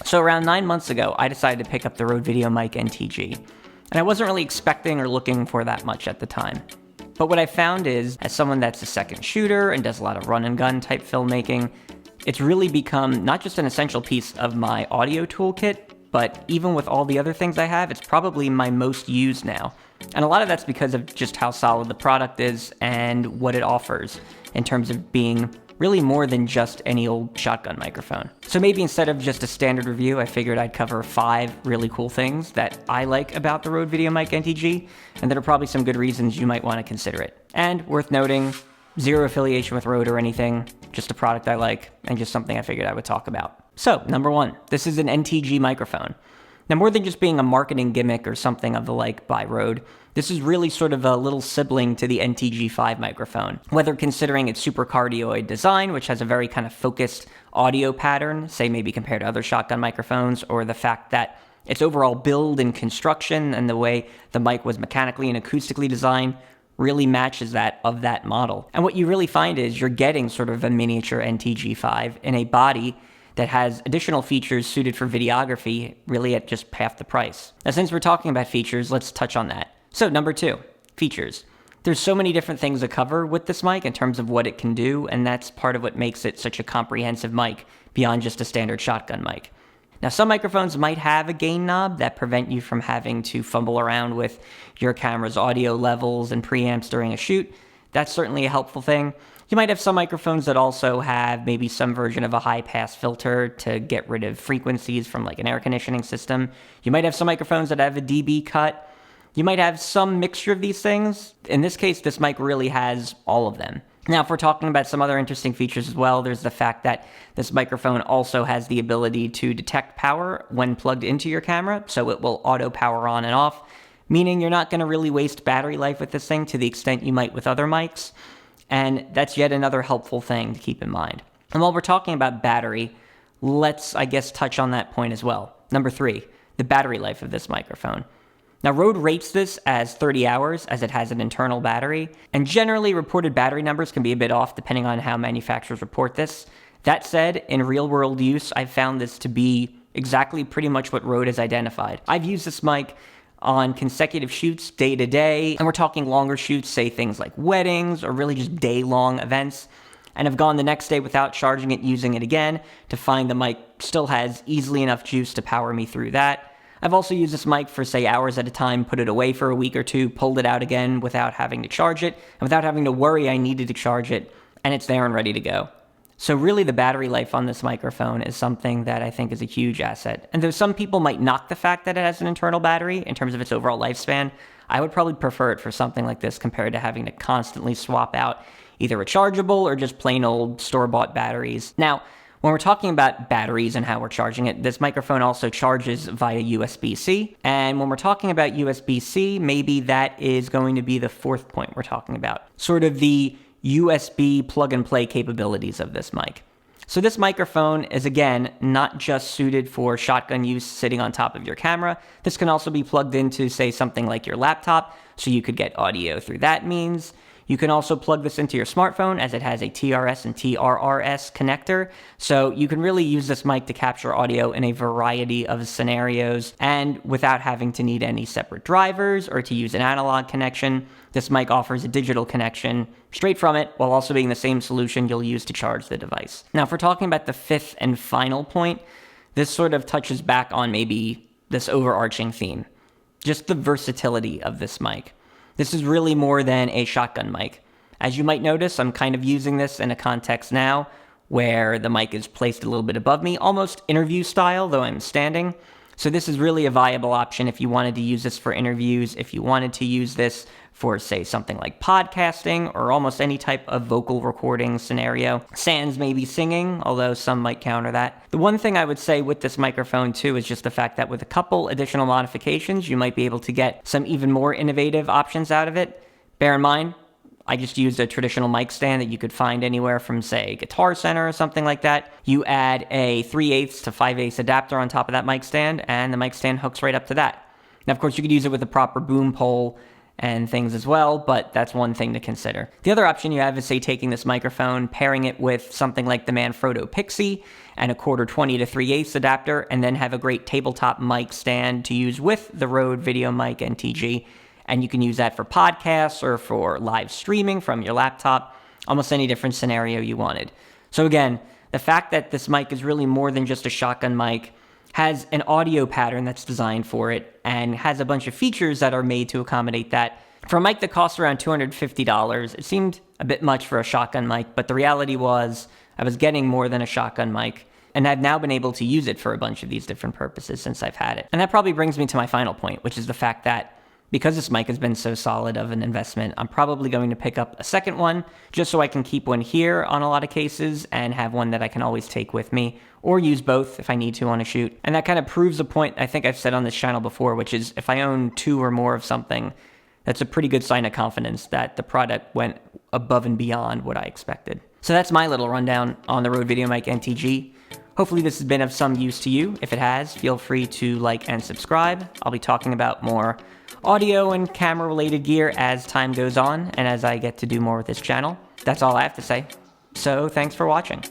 So around 9 months ago, I decided to pick up the Rode VideoMic NTG. And I wasn't really expecting or looking for that much at the time. But what I found is, as someone that's a second shooter and does a lot of run and gun type filmmaking, it's really become not just an essential piece of my audio toolkit, but even with all the other things I have, it's probably my most used now. And a lot of that's because of just how solid the product is and what it offers in terms of being really more than just any old shotgun microphone. So maybe instead of just a standard review, I figured I'd cover 5 really cool things that I like about the Rode VideoMic NTG, and there are probably some good reasons you might want to consider it. And worth noting, zero affiliation with Rode or anything, just a product I like, and just something I figured I would talk about. So, number 1, this is an NTG microphone. Now, more than just being a marketing gimmick or something of the like by Rode, this is really sort of a little sibling to the NTG5 microphone. Whether considering its supercardioid design, which has a very kind of focused audio pattern, say maybe compared to other shotgun microphones, or the fact that its overall build and construction and the way the mic was mechanically and acoustically designed really matches that of that model. And what you really find is you're getting sort of a miniature NTG5 in a body that has additional features suited for videography, really at just half the price. Now, since we're talking about features, let's touch on that. So, number 2, features. There's so many different things to cover with this mic in terms of what it can do, and that's part of what makes it such a comprehensive mic beyond just a standard shotgun mic. Now, some microphones might have a gain knob that prevent you from having to fumble around with your camera's audio levels and preamps during a shoot. That's certainly a helpful thing. You might have some microphones that also have maybe some version of a high-pass filter to get rid of frequencies from like an air conditioning system. You might have some microphones that have a dB cut. You might have some mixture of these things. In this case, this mic really has all of them. Now, if we're talking about some other interesting features as well, there's the fact that this microphone also has the ability to detect power when plugged into your camera, so it will auto power on and off, meaning you're not going to really waste battery life with this thing to the extent you might with other mics. And that's yet another helpful thing to keep in mind. And while we're talking about battery, let's, I guess, touch on that point as well. Number 3, the battery life of this microphone. Now, Rode rates this as 30 hours as it has an internal battery, and generally reported battery numbers can be a bit off depending on how manufacturers report this. That said, in real-world use, I've found this to be exactly pretty much what Rode has identified. I've used this mic on consecutive shoots day to day, and we're talking longer shoots, say things like weddings or really just day-long events, and have gone the next day without charging it, using it again to find the mic still has easily enough juice to power me through that. I've also used this mic for, say, hours at a time, put it away for a week or two, pulled it out again without having to charge it, and without having to worry I needed to charge it, and it's there and ready to go. So really the battery life on this microphone is something that I think is a huge asset. And though some people might knock the fact that it has an internal battery in terms of its overall lifespan, I would probably prefer it for something like this compared to having to constantly swap out either rechargeable or just plain old store-bought batteries. Now, when we're talking about batteries and how we're charging it, this microphone also charges via USB-C. And when we're talking about USB-C, maybe that is going to be the 4th point we're talking about. Sort of the USB plug-and-play capabilities of this mic. So this microphone is, again, not just suited for shotgun use sitting on top of your camera. This can also be plugged into, say, something like your laptop, so you could get audio through that means. You can also plug this into your smartphone, as it has a TRS and TRRS connector, so you can really use this mic to capture audio in a variety of scenarios, and without having to need any separate drivers or to use an analog connection, this mic offers a digital connection straight from it, while also being the same solution you'll use to charge the device. Now, if we're talking about the 5th and final point, this sort of touches back on maybe this overarching theme, just the versatility of this mic. This is really more than a shotgun mic. As you might notice, I'm kind of using this in a context now where the mic is placed a little bit above me, almost interview style, though I'm standing. So this is really a viable option if you wanted to use this for interviews, if you wanted to use this for, say, something like podcasting or almost any type of vocal recording scenario. Sans maybe singing, although some might counter that. The one thing I would say with this microphone, too, is just the fact that with a couple additional modifications, you might be able to get some even more innovative options out of it. Bear in mind, I just used a traditional mic stand that you could find anywhere from, say, Guitar Center or something like that. You add a 3/8 to 5/8 adapter on top of that mic stand, and the mic stand hooks right up to that. Now, of course, you could use it with a proper boom pole and things as well, but that's one thing to consider. The other option you have is, say, taking this microphone, pairing it with something like the Manfrotto Pixie and a 1/4-20 to 3/8 adapter, and then have a great tabletop mic stand to use with the Rode VideoMic NTG. And you can use that for podcasts or for live streaming from your laptop, almost any different scenario you wanted. So again, the fact that this mic is really more than just a shotgun mic, has an audio pattern that's designed for it, and has a bunch of features that are made to accommodate that. For a mic that costs around $250, it seemed a bit much for a shotgun mic, but the reality was I was getting more than a shotgun mic, and I've now been able to use it for a bunch of these different purposes since I've had it. And that probably brings me to my final point, which is the fact that because this mic has been so solid of an investment, I'm probably going to pick up a second one just so I can keep one here on a lot of cases and have one that I can always take with me, or use both if I need to on a shoot. And that kind of proves a point I think I've said on this channel before, which is if I own 2 or more of something, that's a pretty good sign of confidence that the product went above and beyond what I expected. So that's my little rundown on the Rode VideoMic NTG. Hopefully this has been of some use to you. If it has, feel free to like and subscribe. I'll be talking about more audio and camera related gear as time goes on and as I get to do more with this channel. That's all I have to say. So thanks for watching.